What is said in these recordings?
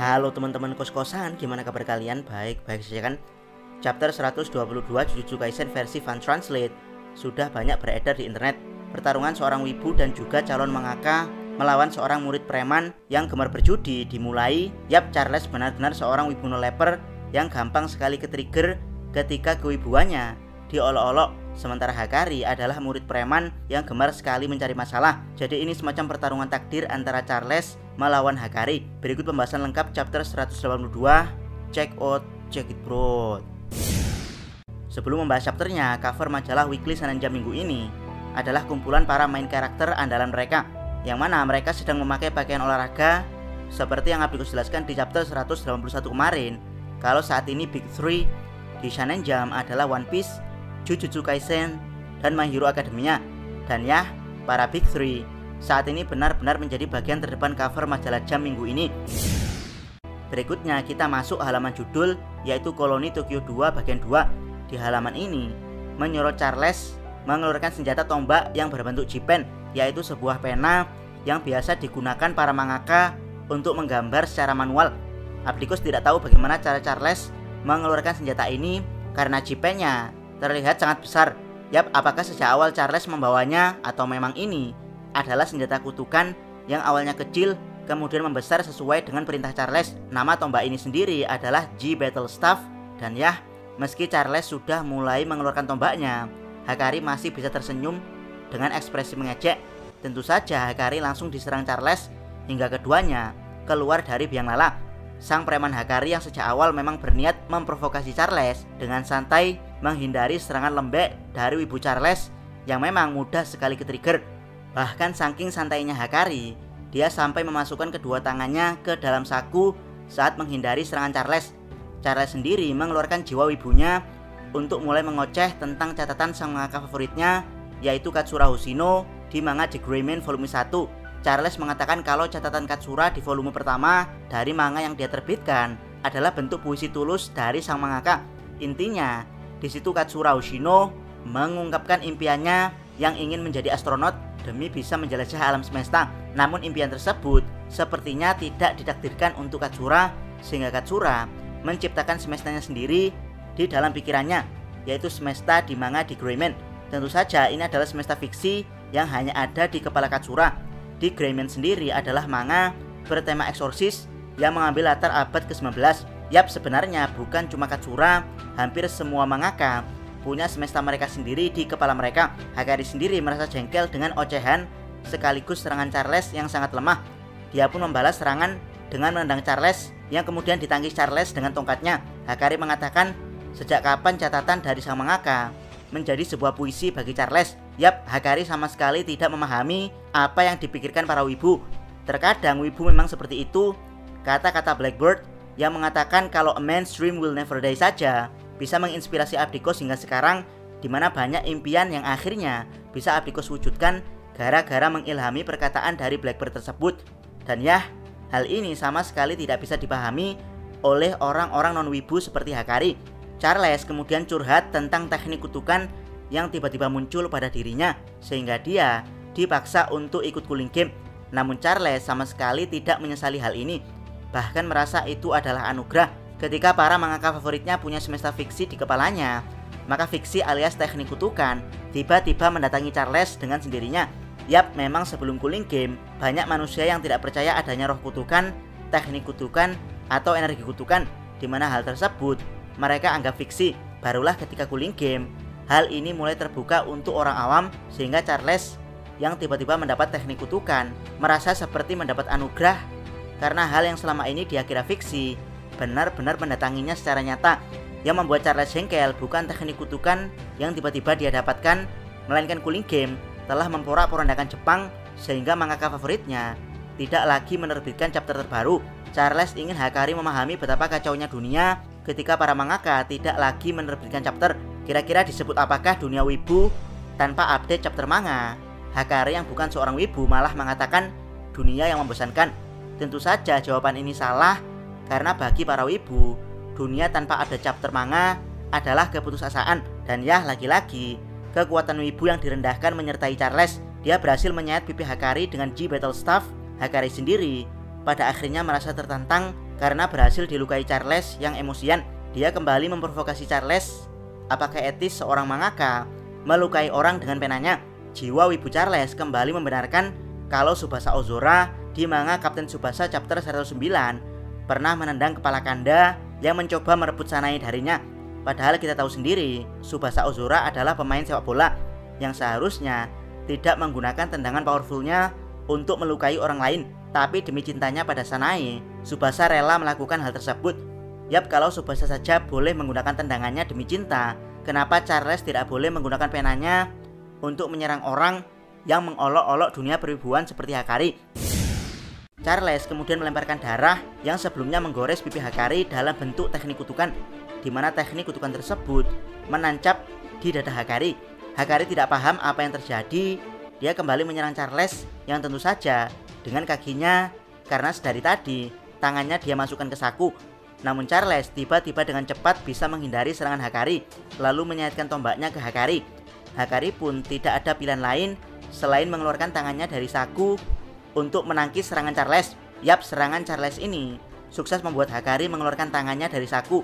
Halo teman-teman kos-kosan, gimana kabar kalian? Baik-baik saja kan? Chapter 122 Jujutsu Kaisen versi Fan Translate sudah banyak beredar di internet. Pertarungan seorang wibu dan juga calon mangaka melawan seorang murid preman yang gemar berjudi dimulai. Yap, Charles benar-benar seorang wibu no-leper yang gampang sekali ke-trigger ketika kewibuannya diolok-olok. Sementara Hakari adalah murid preman yang gemar sekali mencari masalah. Jadi ini semacam pertarungan takdir antara Charles melawan Hakari. Berikut pembahasan lengkap chapter 182. Check it bro. Sebelum membahas chapternya, cover majalah Weekly Shonen Jump minggu ini adalah kumpulan para main karakter andalan mereka, yang mana mereka sedang memakai pakaian olahraga seperti yang Abdul jelaskan di chapter 181 kemarin. Kalau saat ini Big 3 di Shonen Jump adalah One Piece, Jujutsu Kaisen, dan My Hero Academia. Dan ya, para Big 3 saat ini benar-benar menjadi bagian terdepan cover majalah Jump minggu ini. Berikutnya kita masuk halaman judul, yaitu Koloni Tokyo 2 bagian 2. Di halaman ini menyorot Charles mengeluarkan senjata tombak yang berbentuk jipen, yaitu sebuah pena yang biasa digunakan para mangaka untuk menggambar secara manual. Abdikus tidak tahu bagaimana cara Charles mengeluarkan senjata ini karena jipennya terlihat sangat besar. Yap, apakah sejak awal Charles membawanya atau memang ini adalah senjata kutukan yang awalnya kecil kemudian membesar sesuai dengan perintah Charles. Nama tombak ini sendiri adalah G Battle Staff. Dan ya, meski Charles sudah mulai mengeluarkan tombaknya, Hakari masih bisa tersenyum dengan ekspresi mengejek. Tentu saja Hakari langsung diserang Charles hingga keduanya keluar dari biang lala. Sang preman Hakari yang sejak awal memang berniat memprovokasi Charles dengan santai menghindari serangan lembek dari wibu Charles yang memang mudah sekali ke-trigger. Bahkan saking santainya Hakari, dia sampai memasukkan kedua tangannya ke dalam saku saat menghindari serangan Charles. Charles sendiri mengeluarkan jiwa wibunya untuk mulai mengoceh tentang catatan sang mangaka favoritnya, yaitu Katsura Hoshino di manga The Gray Man volume 1. Charles mengatakan kalau catatan Katsura di volume pertama dari manga yang dia terbitkan adalah bentuk puisi tulus dari sang mangaka. Intinya, di situ Katsura Hoshino mengungkapkan impiannya yang ingin menjadi astronot demi bisa menjelajah alam semesta. Namun impian tersebut sepertinya tidak ditakdirkan untuk Katsura, sehingga Katsura menciptakan semestanya sendiri di dalam pikirannya, yaitu semesta di manga The Gray Man. Tentu saja ini adalah semesta fiksi yang hanya ada di kepala Katsura. The Gray Man sendiri adalah manga bertema eksorsis yang mengambil latar abad ke-19. Yap, sebenarnya bukan cuma Katsura, hampir semua mangaka punya semesta mereka sendiri di kepala mereka. Hakari sendiri merasa jengkel dengan ocehan sekaligus serangan Charles yang sangat lemah. Dia pun membalas serangan dengan menendang Charles yang kemudian ditangkis Charles dengan tongkatnya. Hakari mengatakan sejak kapan catatan dari sang mangaka menjadi sebuah puisi bagi Charles. Yap, Hakari sama sekali tidak memahami apa yang dipikirkan para wibu. Terkadang wibu memang seperti itu. Kata-kata Blackbird yang mengatakan kalau a man's dream will never die saja bisa menginspirasi Abdikos hingga sekarang, di mana banyak impian yang akhirnya bisa Abdikos wujudkan gara-gara mengilhami perkataan dari Blackbird tersebut. Dan ya, hal ini sama sekali tidak bisa dipahami oleh orang-orang non-wibu seperti Hakari. Charles kemudian curhat tentang teknik kutukan yang tiba-tiba muncul pada dirinya, sehingga dia dipaksa untuk ikut cooling game. Namun Charles sama sekali tidak menyesali hal ini, bahkan merasa itu adalah anugerah. Ketika para mangaka favoritnya punya semesta fiksi di kepalanya, maka fiksi alias teknik kutukan tiba-tiba mendatangi Charles dengan sendirinya. Yap, memang sebelum cooling game, banyak manusia yang tidak percaya adanya roh kutukan, teknik kutukan, atau energi kutukan, di mana hal tersebut mereka anggap fiksi. Barulah ketika cooling game, hal ini mulai terbuka untuk orang awam, sehingga Charles yang tiba-tiba mendapat teknik kutukan merasa seperti mendapat anugerah, karena hal yang selama ini dia kira fiksi benar-benar mendatanginya secara nyata. Yang membuat Charles jengkel bukan teknik kutukan yang tiba-tiba dia dapatkan, melainkan cooling game telah memporak-porandakan Jepang, sehingga mangaka favoritnya tidak lagi menerbitkan chapter terbaru. Charles ingin Hakari memahami betapa kacaunya dunia ketika para mangaka tidak lagi menerbitkan chapter. Kira-kira disebut apakah dunia wibu tanpa update chapter manga? Hakari yang bukan seorang wibu malah mengatakan dunia yang membosankan. Tentu saja jawaban ini salah, karena bagi para wibu, dunia tanpa ada chapter manga adalah keputusasaan. Dan ya, lagi-lagi kekuatan wibu yang direndahkan menyertai Charles. Dia berhasil menyayat pipi Hakari dengan G Battle Staff. Hakari sendiri pada akhirnya merasa tertantang karena berhasil dilukai Charles yang emosian. Dia kembali memprovokasi Charles. Apakah etis seorang mangaka melukai orang dengan penanya? Jiwa wibu Charles kembali membenarkan kalau Tsubasa Ozora di manga Kapten Tsubasa chapter 109 pernah menendang kepala Kanda yang mencoba merebut Sanae darinya. Padahal kita tahu sendiri, Tsubasa Ozora adalah pemain sepak bola yang seharusnya tidak menggunakan tendangan powerfulnya untuk melukai orang lain. Tapi demi cintanya pada Sanae, Tsubasa rela melakukan hal tersebut. Yap, kalau Tsubasa saja boleh menggunakan tendangannya demi cinta, kenapa Charles tidak boleh menggunakan penanya untuk menyerang orang yang mengolok-olok dunia perwibuan seperti Hakari? Charles kemudian melemparkan darah yang sebelumnya menggores pipi Hakari dalam bentuk teknik kutukan, di mana teknik kutukan tersebut menancap di dada Hakari. Hakari tidak paham apa yang terjadi. Dia kembali menyerang Charles yang tentu saja dengan kakinya, karena sedari tadi tangannya dia masukkan ke saku. Namun Charles tiba-tiba dengan cepat bisa menghindari serangan Hakari, lalu menyaitkan tombaknya ke Hakari. Hakari pun tidak ada pilihan lain selain mengeluarkan tangannya dari saku untuk menangkis serangan Charles. Yap, serangan Charles ini sukses membuat Hakari mengeluarkan tangannya dari saku.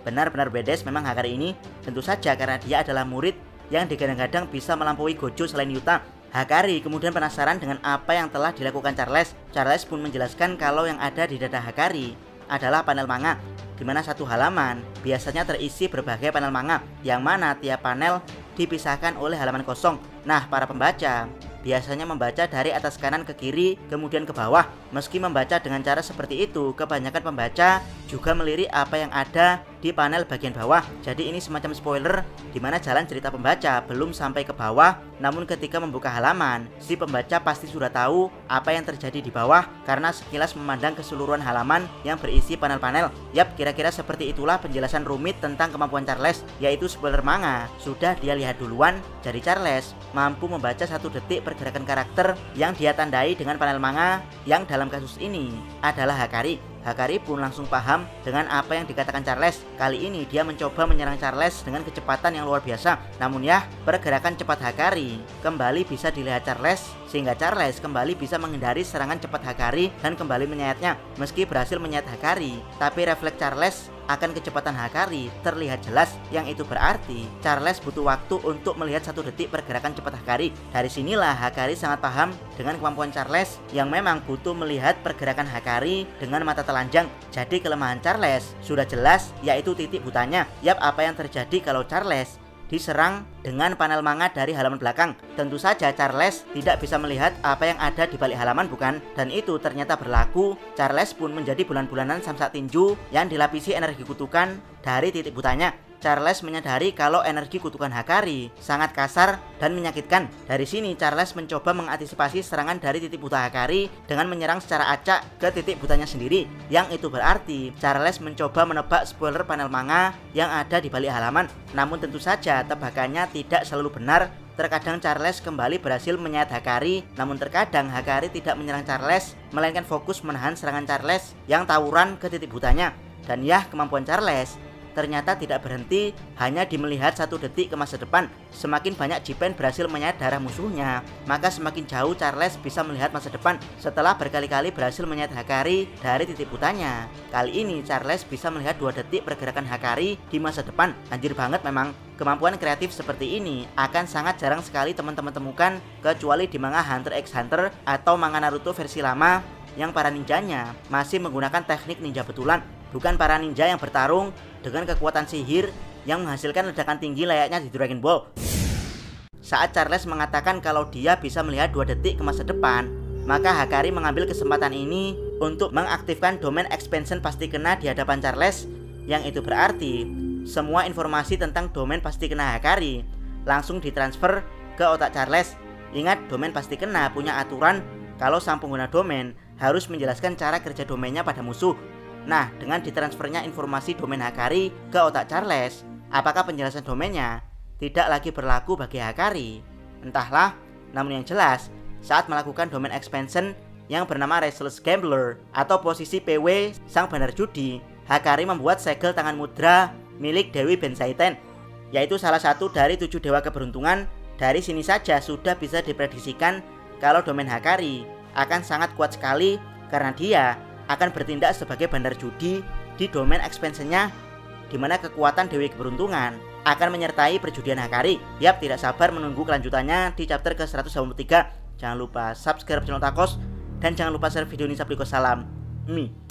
Benar-benar bedes memang Hakari ini, tentu saja karena dia adalah murid yang digadang-gadang bisa melampaui Gojo selain Yuta. Hakari kemudian penasaran dengan apa yang telah dilakukan Charles. Charles pun menjelaskan kalau yang ada di dada Hakari adalah panel manga, di mana satu halaman biasanya terisi berbagai panel manga, yang mana tiap panel dipisahkan oleh halaman kosong. Nah, para pembaca biasanya membaca dari atas kanan ke kiri, kemudian ke bawah. Meski membaca dengan cara seperti itu, kebanyakan pembaca juga melirik apa yang ada di panel bagian bawah. Jadi ini semacam spoiler, di mana jalan cerita pembaca belum sampai ke bawah. Namun ketika membuka halaman, si pembaca pasti sudah tahu apa yang terjadi di bawah karena sekilas memandang keseluruhan halaman yang berisi panel-panel. Yap, kira-kira seperti itulah penjelasan rumit tentang kemampuan Charles, yaitu spoiler manga sudah dia lihat duluan. Jadi Charles mampu membaca 1 detik pergerakan karakter yang dia tandai dengan panel manga, yang dalam kasus ini adalah Hakari. Hakari pun langsung paham dengan apa yang dikatakan Charles. Kali ini dia mencoba menyerang Charles dengan kecepatan yang luar biasa. Namun ya, pergerakan cepat Hakari kembali bisa dilihat Charles, sehingga Charles kembali bisa menghindari serangan cepat Hakari dan kembali menyayatnya. Meski berhasil menyayat Hakari, tapi refleks Charles akan kecepatan Hakari terlihat jelas, yang itu berarti Charles butuh waktu untuk melihat 1 detik pergerakan cepat Hakari. Dari sinilah Hakari sangat paham dengan kemampuan Charles yang memang butuh melihat pergerakan Hakari dengan mata telanjang. Jadi kelemahan Charles sudah jelas, yaitu titik butanya. Yap, apa yang terjadi kalau Charles diserang dengan panel manga dari halaman belakang? Tentu saja Charles tidak bisa melihat apa yang ada di balik halaman, bukan? Dan itu ternyata berlaku. Charles pun menjadi bulan-bulanan samsak tinju yang dilapisi energi kutukan dari titik butanya. Charles menyadari kalau energi kutukan Hakari sangat kasar dan menyakitkan. Dari sini Charles mencoba mengantisipasi serangan dari titik buta Hakari dengan menyerang secara acak ke titik butanya sendiri. Yang itu berarti Charles mencoba menebak spoiler panel manga yang ada di balik halaman. Namun tentu saja tebakannya tidak selalu benar. Terkadang Charles kembali berhasil menyayat Hakari, namun terkadang Hakari tidak menyerang Charles, melainkan fokus menahan serangan Charles yang tawuran ke titik butanya. Dan ya, kemampuan Charles ternyata tidak berhenti hanya di melihat 1 detik ke masa depan. Semakin banyak Jipen berhasil menyayat darah musuhnya, maka semakin jauh Charles bisa melihat masa depan. Setelah berkali-kali berhasil menyayat Hakari dari titik butanya, kali ini Charles bisa melihat 2 detik pergerakan Hakari di masa depan. Anjir banget memang. Kemampuan kreatif seperti ini akan sangat jarang sekali teman-teman temukan, kecuali di manga Hunter x Hunter atau manga Naruto versi lama yang para ninjanya masih menggunakan teknik ninja betulan, bukan para ninja yang bertarung dengan kekuatan sihir yang menghasilkan ledakan tinggi layaknya di Dragon Ball. Saat Charles mengatakan kalau dia bisa melihat 2 detik ke masa depan, maka Hakari mengambil kesempatan ini untuk mengaktifkan domain expansion pasti kena di hadapan Charles, yang itu berarti semua informasi tentang domain pasti kena Hakari langsung ditransfer ke otak Charles. Ingat, domain pasti kena punya aturan kalau sang pengguna domain harus menjelaskan cara kerja domainnya pada musuh. Nah, dengan ditransfernya informasi domain Hakari ke otak Charles, apakah penjelasan domainnya tidak lagi berlaku bagi Hakari? Entahlah, namun yang jelas, saat melakukan domain expansion yang bernama Restless Gambler atau posisi PW sang bandar judi, Hakari membuat segel tangan mudra milik Dewi Benzaiten, yaitu salah satu dari 7 dewa keberuntungan. Dari sini saja sudah bisa diprediksikan kalau domain Hakari akan sangat kuat sekali karena dia akan bertindak sebagai bandar judi di domain expansionnya, di mana kekuatan Dewi Keberuntungan akan menyertai perjudian Hakari. Yap, tidak sabar menunggu kelanjutannya di chapter ke-183. Jangan lupa subscribe channel Takos dan jangan lupa share video ini. Salam Mi.